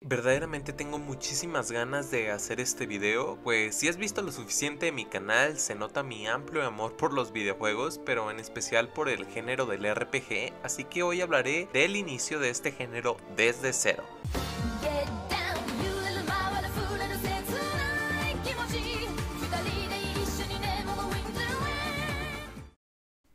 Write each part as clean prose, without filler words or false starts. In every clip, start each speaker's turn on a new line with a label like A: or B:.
A: Verdaderamente tengo muchísimas ganas de hacer este video, pues si has visto lo suficiente de mi canal se nota mi amplio amor por los videojuegos, pero en especial por el género del RPG, así que hoy hablaré del inicio de este género desde cero.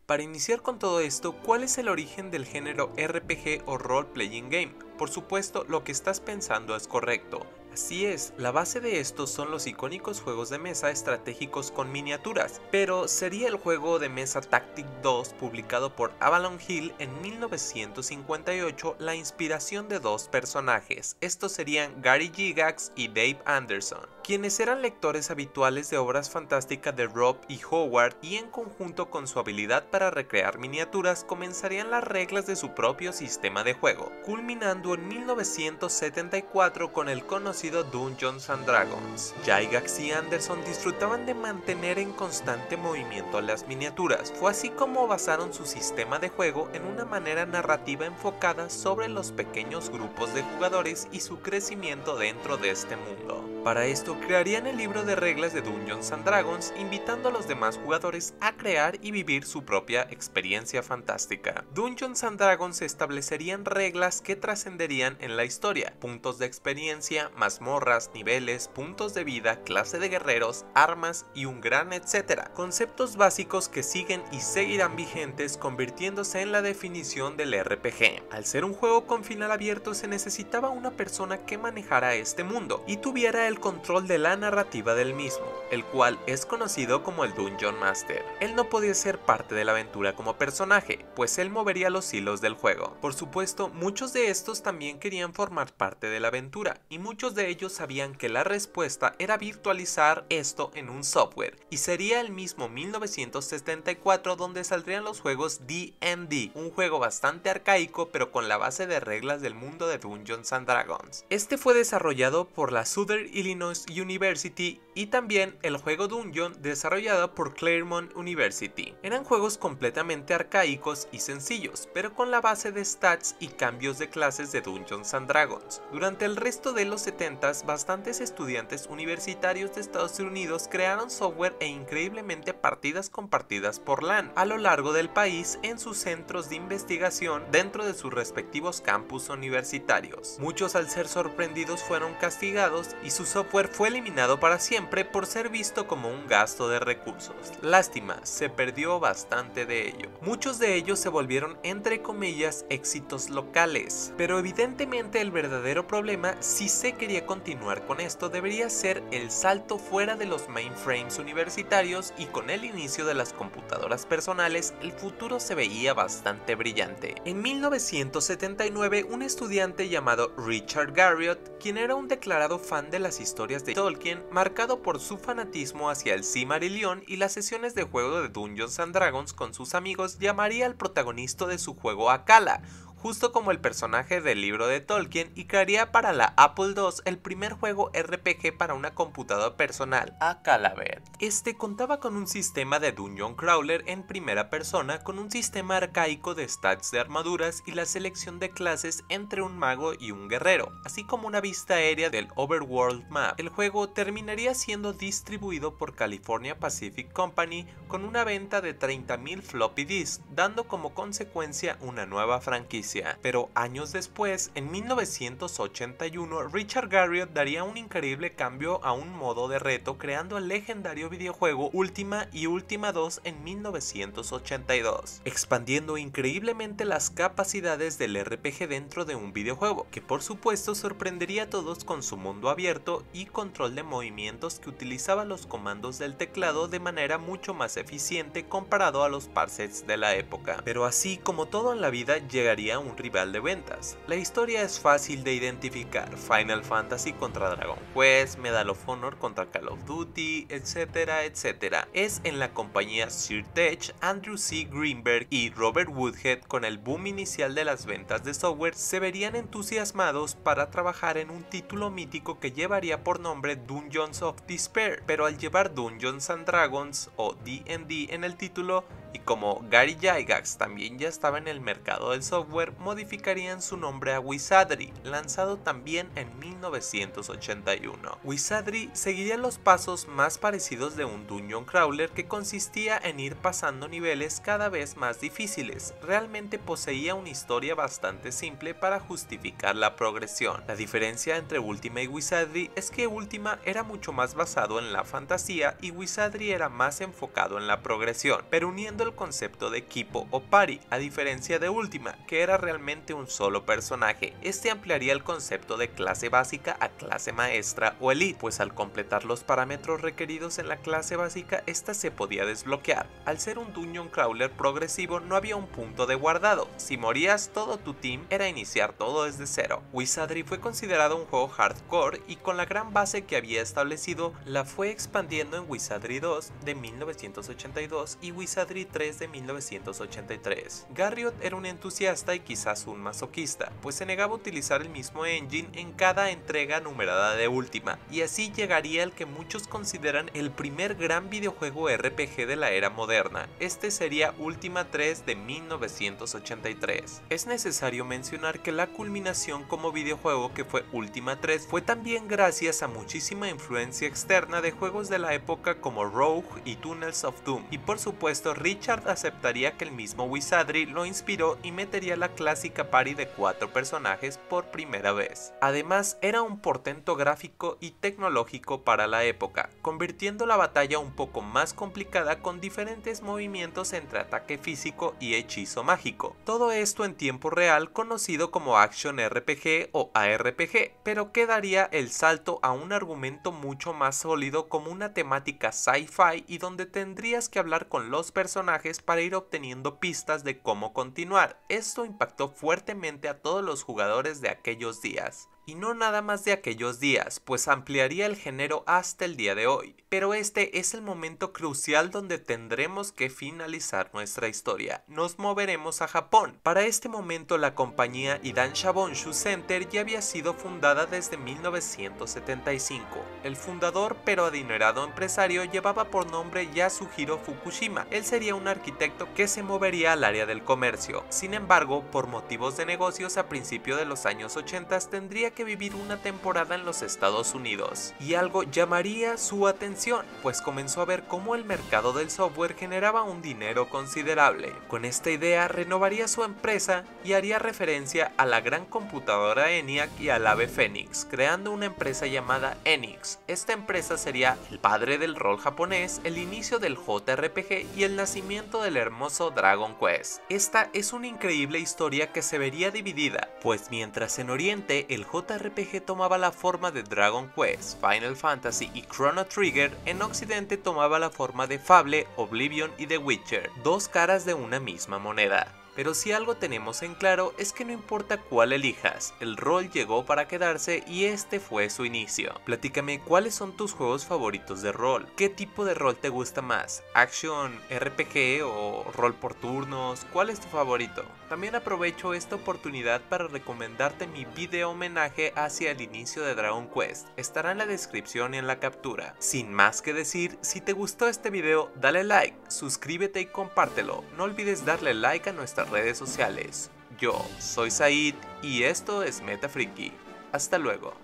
A: Para iniciar con todo esto, ¿cuál es el origen del género RPG o Role Playing Game? Por supuesto, lo que estás pensando es correcto. Así es, la base de estos son los icónicos juegos de mesa estratégicos con miniaturas, pero sería el juego de mesa Tactic 2 publicado por Avalon Hill en 1958 la inspiración de dos personajes. Estos serían Gary Gygax y Dave Anderson, quienes eran lectores habituales de obras fantásticas de Rob y Howard, y en conjunto con su habilidad para recrear miniaturas comenzarían las reglas de su propio sistema de juego, culminando en 1974 con el conocido Dungeons and Dragons. Gygax y Anderson disfrutaban de mantener en constante movimiento a las miniaturas. Fue así como basaron su sistema de juego en una manera narrativa enfocada sobre los pequeños grupos de jugadores y su crecimiento dentro de este mundo. Para esto crearían el libro de reglas de Dungeons and Dragons, invitando a los demás jugadores a crear y vivir su propia experiencia fantástica. Dungeons and Dragons establecerían reglas que trascenderían en la historia: puntos de experiencia, mazmorras, niveles, puntos de vida, clase de guerreros, armas y un gran etcétera. Conceptos básicos que siguen y seguirán vigentes, convirtiéndose en la definición del RPG. Al ser un juego con final abierto, se necesitaba una persona que manejara este mundo y tuviera el control de la narrativa del mismo, el cual es conocido como el Dungeon Master. Él no podía ser parte de la aventura como personaje, pues él movería los hilos del juego. Por supuesto, muchos de estos también querían formar parte de la aventura, y muchos de ellos sabían que la respuesta era virtualizar esto en un software, y sería el mismo 1974 donde saldrían los juegos D&D, un juego bastante arcaico pero con la base de reglas del mundo de Dungeons and Dragons. Este fue desarrollado por la Southern Illinois University, y también el juego Dungeon desarrollado por Claremont University. Eran juegos completamente arcaicos y sencillos, pero con la base de stats y cambios de clases de Dungeons and Dragons. Durante el resto de los 70s, bastantes estudiantes universitarios de Estados Unidos crearon software e increíblemente partidas compartidas por LAN a lo largo del país en sus centros de investigación dentro de sus respectivos campus universitarios. Muchos, al ser sorprendidos, fueron castigados y su software fue eliminado para siempre por ser visto como un gasto de recursos. Lástima, se perdió bastante de ello. Muchos de ellos se volvieron, entre comillas, éxitos locales, pero evidentemente el verdadero problema, si se quería continuar con esto, debería ser el salto fuera de los mainframes universitarios, y con el inicio de las computadoras personales el futuro se veía bastante brillante. En 1979, un estudiante llamado Richard Garriott, quien era un declarado fan de las historias de Tolkien, marcado por su fanatismo hacia el Silmarillion y las sesiones de juego de Dungeons and Dragons con sus amigos, llamaría al protagonista de su juego Akala, justo como el personaje del libro de Tolkien, y crearía para la Apple II el primer juego RPG para una computadora personal, Akalaver. Este contaba con un sistema de Dungeon Crawler en primera persona, con un sistema arcaico de stats de armaduras y la selección de clases entre un mago y un guerrero, así como una vista aérea del Overworld Map. El juego terminaría siendo distribuido por California Pacific Company con una venta de 30,000 floppy disks, dando como consecuencia una nueva franquicia. Pero años después, en 1981, Richard Garriott daría un increíble cambio a un modo de reto, creando el legendario videojuego Ultima y Ultima 2 en 1982, expandiendo increíblemente las capacidades del RPG dentro de un videojuego, que por supuesto sorprendería a todos con su mundo abierto y control de movimientos que utilizaba los comandos del teclado de manera mucho más eficiente comparado a los parsets de la época. Pero así como todo en la vida, llegaría un rival de ventas. La historia es fácil de identificar: Final Fantasy contra Dragon Quest, Medal of Honor contra Call of Duty, etcétera, etcétera. Es en la compañía SearTech, Andrew C. Greenberg y Robert Woodhead, con el boom inicial de las ventas de software, se verían entusiasmados para trabajar en un título mítico que llevaría por nombre Dungeons of Despair, pero al llevar Dungeons and Dragons o D&D en el título, y como Gary Gygax también ya estaba en el mercado del software, modificarían su nombre a Wizardry, lanzado también en 1981. Wizardry seguiría los pasos más parecidos de un dungeon crawler que consistía en ir pasando niveles cada vez más difíciles. Realmente poseía una historia bastante simple para justificar la progresión. La diferencia entre Ultima y Wizardry es que Ultima era mucho más basado en la fantasía y Wizardry era más enfocado en la progresión, pero uniendo el concepto de equipo o party, a diferencia de Ultima, que era realmente un solo personaje. Este ampliaría el concepto de clase básica a clase maestra o elite, pues al completar los parámetros requeridos en la clase básica, esta se podía desbloquear. Al ser un dungeon crawler progresivo, no había un punto de guardado. Si morías, todo tu team era iniciar todo desde cero. Wizardry fue considerado un juego hardcore y con la gran base que había establecido, la fue expandiendo en Wizardry 2 de 1982 y Wizardry 3 de 1983. Garriott era un entusiasta y quizás un masoquista, pues se negaba a utilizar el mismo engine en cada entrega numerada de Ultima, y así llegaría el que muchos consideran el primer gran videojuego RPG de la era moderna. Este sería Ultima 3 de 1983. Es necesario mencionar que la culminación como videojuego que fue Ultima 3 fue también gracias a muchísima influencia externa de juegos de la época como Rogue y Tunnels of Doom, y por supuesto Richard aceptaría que el mismo Wizardry lo inspiró y metería la clásica party de 4 personajes por primera vez. Además era un portento gráfico y tecnológico para la época, convirtiendo la batalla un poco más complicada con diferentes movimientos entre ataque físico y hechizo mágico. Todo esto en tiempo real, conocido como Action RPG o ARPG, pero que daría el salto a un argumento mucho más sólido como una temática sci-fi y donde tendrías que hablar con los personajes para ir obteniendo pistas de cómo continuar. Esto impactó fuertemente a todos los jugadores de aquellos días. Y no nada más de aquellos días, pues ampliaría el género hasta el día de hoy. Pero este es el momento crucial donde tendremos que finalizar nuestra historia. Nos moveremos a Japón. Para este momento la compañía Idansha Bonshu Center ya había sido fundada desde 1975. El fundador pero adinerado empresario llevaba por nombre Yasuhiro Fukushima. Él sería un arquitecto que se movería al área del comercio. Sin embargo, por motivos de negocios a principios de los años 80 tendría que vivir una temporada en los Estados Unidos, y algo llamaría su atención, pues comenzó a ver cómo el mercado del software generaba un dinero considerable. Con esta idea renovaría su empresa y haría referencia a la gran computadora ENIAC y al ave Fénix, creando una empresa llamada Enix. Esta empresa sería el padre del rol japonés, el inicio del JRPG y el nacimiento del hermoso Dragon Quest. Esta es una increíble historia que se vería dividida, pues mientras en Oriente el JRPG tomaba la forma de Dragon Quest, Final Fantasy y Chrono Trigger, en Occidente tomaba la forma de Fable, Oblivion y The Witcher, dos caras de una misma moneda. Pero si algo tenemos en claro es que no importa cuál elijas, el rol llegó para quedarse y este fue su inicio. Platícame cuáles son tus juegos favoritos de rol, qué tipo de rol te gusta más, action, RPG o rol por turnos, cuál es tu favorito. También aprovecho esta oportunidad para recomendarte mi video homenaje hacia el inicio de Dragon Quest, estará en la descripción y en la captura. Sin más que decir, si te gustó este video dale like, suscríbete y compártelo, no olvides darle like a nuestras redes sociales. Yo soy Said y esto es Metafriki. Hasta luego.